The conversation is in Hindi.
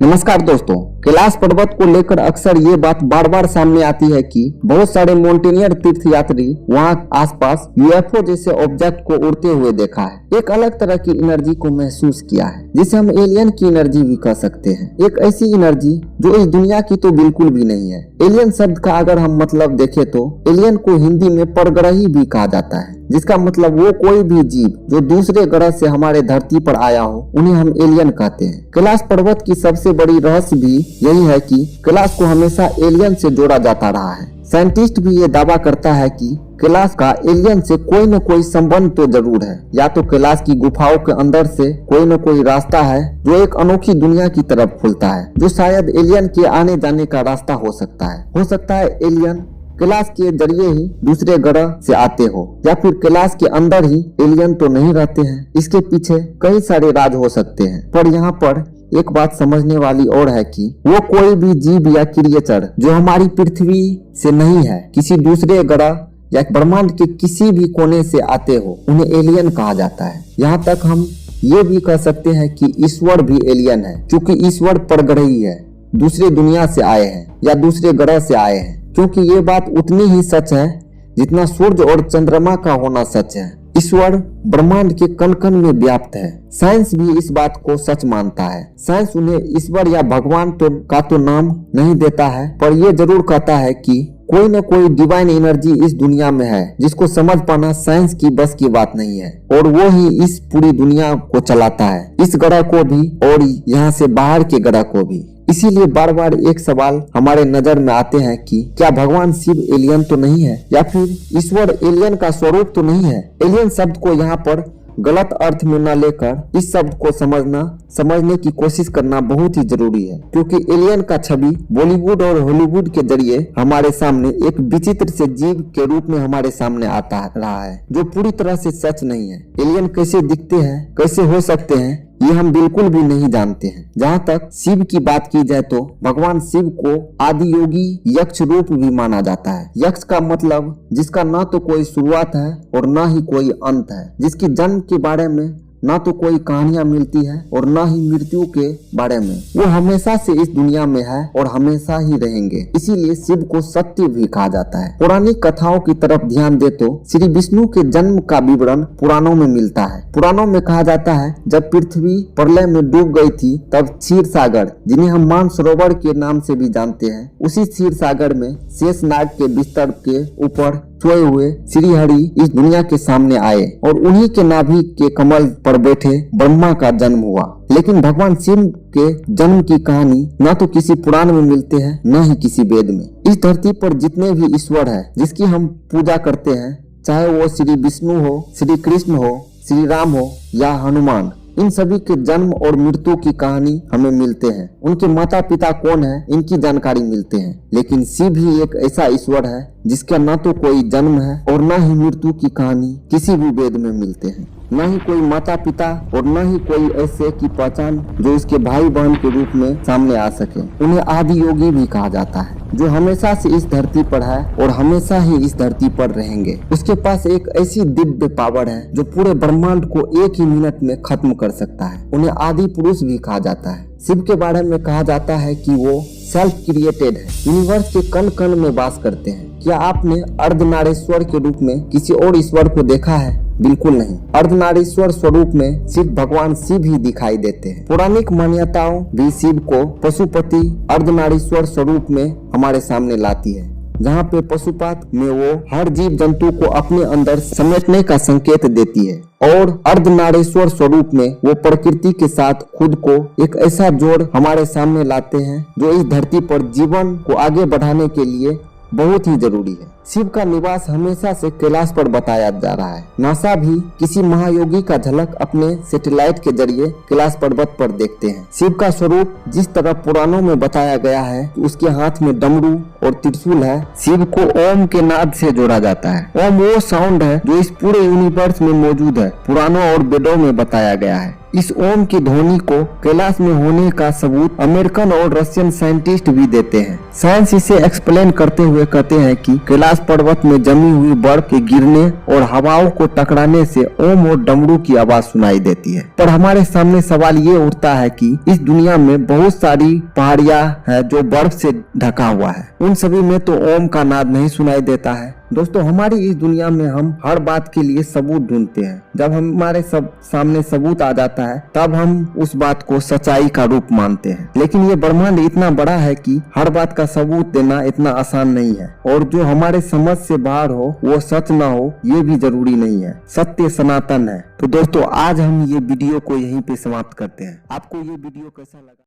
नमस्कार दोस्तों, कैलाश पर्वत को लेकर अक्सर ये बात बार बार सामने आती है कि बहुत सारे माउंटेनियर तीर्थ यात्री वहां आसपास यूएफओ जैसे ऑब्जेक्ट को उड़ते हुए देखा है। एक अलग तरह की एनर्जी को महसूस किया है जिसे हम एलियन की एनर्जी भी कह सकते हैं। एक ऐसी एनर्जी जो इस दुनिया की तो बिल्कुल भी नहीं है। एलियन शब्द का अगर हम मतलब देखें तो एलियन को हिंदी में परग्रही भी कहा जाता है, जिसका मतलब वो कोई भी जीव जो दूसरे ग्रह से हमारे धरती पर आया हो उन्हें हम एलियन कहते हैं। कैलाश पर्वत की सबसे बड़ी रहस्य भी यही है कि कैलाश को हमेशा एलियन से जोड़ा जाता रहा है। साइंटिस्ट भी ये दावा करता है कि कैलाश का एलियन से कोई न कोई संबंध तो जरूर है। या तो कैलाश की गुफाओं के अंदर से कोई न कोई रास्ता है जो एक अनोखी दुनिया की तरफ खुलता है, जो शायद एलियन के आने जाने का रास्ता हो सकता है। हो सकता है एलियन कैलाश के जरिए ही दूसरे ग्रह से आते हो, या फिर कैलाश के अंदर ही एलियन तो नहीं रहते हैं। इसके पीछे कई सारे राज हो सकते हैं, पर यहाँ पर एक बात समझने वाली और है कि वो कोई भी जीव या क्रिएचर जो हमारी पृथ्वी से नहीं है, किसी दूसरे ग्रह या ब्रह्मांड के किसी भी कोने से आते हो, उन्हें एलियन कहा जाता है। यहाँ तक हम ये भी कह सकते हैं कि ईश्वर भी एलियन है, क्योंकि ईश्वर परग्रही है, दूसरे दुनिया से आए हैं या दूसरे ग्रह से आए हैं। क्योंकि ये बात उतनी ही सच है जितना सूर्य और चंद्रमा का होना सच है। ईश्वर ब्रह्मांड के कण कण में व्याप्त है। साइंस भी इस बात को सच मानता है। साइंस उन्हें ईश्वर या भगवान का नाम नहीं देता है, पर यह जरूर कहता है कि कोई न कोई डिवाइन एनर्जी इस दुनिया में है जिसको समझ पाना साइंस की बस की बात नहीं है, और वो ही इस पूरी दुनिया को चलाता है, इस ग्रह को भी और यहाँ से बाहर के ग्रह को भी। इसीलिए बार बार एक सवाल हमारे नजर में आते हैं कि क्या भगवान शिव एलियन तो नहीं है, या फिर ईश्वर एलियन का स्वरूप तो नहीं है। एलियन शब्द को यहाँ पर गलत अर्थ में न लेकर इस शब्द को समझने की कोशिश करना बहुत ही जरूरी है, क्योंकि एलियन का छवि बॉलीवुड और हॉलीवुड के जरिए हमारे सामने एक विचित्र से जीव के रूप में हमारे सामने आता रहा है, जो पूरी तरह से सच नहीं है। एलियन कैसे दिखते हैं, कैसे हो सकते हैं, ये हम बिल्कुल भी नहीं जानते हैं। जहाँ तक शिव की बात की जाए तो भगवान शिव को आदि योगी यक्ष रूप भी माना जाता है। यक्ष का मतलब जिसका ना तो कोई शुरुआत है और ना ही कोई अंत है, जिसकी जन्म के बारे में ना तो कोई कहानियां मिलती है और ना ही मृत्यु के बारे में। वो हमेशा से इस दुनिया में है और हमेशा ही रहेंगे। इसीलिए शिव को सत्य भी कहा जाता है। पौराणिक कथाओं की तरफ ध्यान दे तो श्री विष्णु के जन्म का विवरण पुराणों में मिलता है। पुराणों में कहा जाता है जब पृथ्वी प्रलय में डूब गई थी तब क्षीर सागर, जिन्हें हम मानसरोवर के नाम से भी जानते हैं, उसी क्षीर सागर में शेषनाग के बिस्तर के ऊपर सोए हुए श्री हरि इस दुनिया के सामने आए और उन्हीं के नाभि के कमल पर बैठे ब्रह्मा का जन्म हुआ। लेकिन भगवान शिव के जन्म की कहानी न तो किसी पुराण में मिलते हैं न ही किसी वेद में। इस धरती पर जितने भी ईश्वर है जिसकी हम पूजा करते हैं, चाहे वो श्री विष्णु हो, श्री कृष्ण हो, श्री राम हो या हनुमान, इन सभी के जन्म और मृत्यु की कहानी हमें मिलते हैं। उनके माता पिता कौन है इनकी जानकारी मिलते हैं। लेकिन शिव ही एक ऐसा ईश्वर है जिसका न तो कोई जन्म है और न ही मृत्यु की कहानी किसी भी वेद में मिलते हैं, न ही कोई माता पिता और न ही कोई ऐसे की पहचान जो उसके भाई बहन के रूप में सामने आ सके। उन्हें आदि योगी भी कहा जाता है, जो हमेशा से इस धरती पर है और हमेशा ही इस धरती पर रहेंगे। उसके पास एक ऐसी दिव्य पावर है जो पूरे ब्रह्मांड को एक ही मिनट में खत्म कर सकता है। उन्हें आदि पुरुष भी कहा जाता है। शिव के बारे में कहा जाता है कि वो सेल्फ क्रिएटेड है, यूनिवर्स के कण कण में वास करते हैं। क्या आपने अर्धनारीश्वर के रूप में किसी और ईश्वर को देखा है? बिल्कुल नहीं। अर्धनारीश्वर स्वरूप में सिर्फ भगवान शिव ही दिखाई देते हैं। पौराणिक मान्यताओं भी शिव को पशुपति अर्धनारीश्वर स्वरूप में हमारे सामने लाती है, जहाँ पे पशुपात में वो हर जीव जंतु को अपने अंदर समेटने का संकेत देती है, और अर्धनारीश्वर स्वरूप में वो प्रकृति के साथ खुद को एक ऐसा जोड़ हमारे सामने लाते हैं जो इस धरती पर जीवन को आगे बढ़ाने के लिए बहुत ही जरूरी है। शिव का निवास हमेशा से कैलाश पर बताया जा रहा है। नासा भी किसी महायोगी का झलक अपने सैटेलाइट के जरिए कैलाश पर्वत पर देखते हैं। शिव का स्वरूप जिस तरह पुराणों में बताया गया है कि उसके हाथ में डमरू और त्रिशूल है, शिव को ओम के नाद से जोड़ा जाता है। ओम वो साउंड है जो इस पूरे यूनिवर्स में मौजूद है, पुराणों और वेदों में बताया गया है। इस ओम की ध्वनि को कैलाश में होने का सबूत अमेरिकन और रशियन साइंटिस्ट भी देते हैं। साइंस इसे एक्सप्लेन करते हुए कहते हैं कि कैलाश कैलाश पर्वत में जमी हुई बर्फ के गिरने और हवाओं को टकराने से ओम और डमरू की आवाज सुनाई देती है। पर हमारे सामने सवाल ये उठता है कि इस दुनिया में बहुत सारी पहाड़ियां हैं जो बर्फ से ढका हुआ है, उन सभी में तो ओम का नाद नहीं सुनाई देता है। दोस्तों, हमारी इस दुनिया में हम हर बात के लिए सबूत ढूंढते हैं। जब हमारे सामने सबूत आ जाता है तब हम उस बात को सच्चाई का रूप मानते हैं। लेकिन ये ब्रह्मांड इतना बड़ा है कि हर बात का सबूत देना इतना आसान नहीं है, और जो हमारे समझ से बाहर हो वो सच ना हो ये भी जरूरी नहीं है। सत्य सनातन है। तो दोस्तों, आज हम ये वीडियो को यहीं पे समाप्त करते हैं। आपको ये वीडियो कैसा लगा?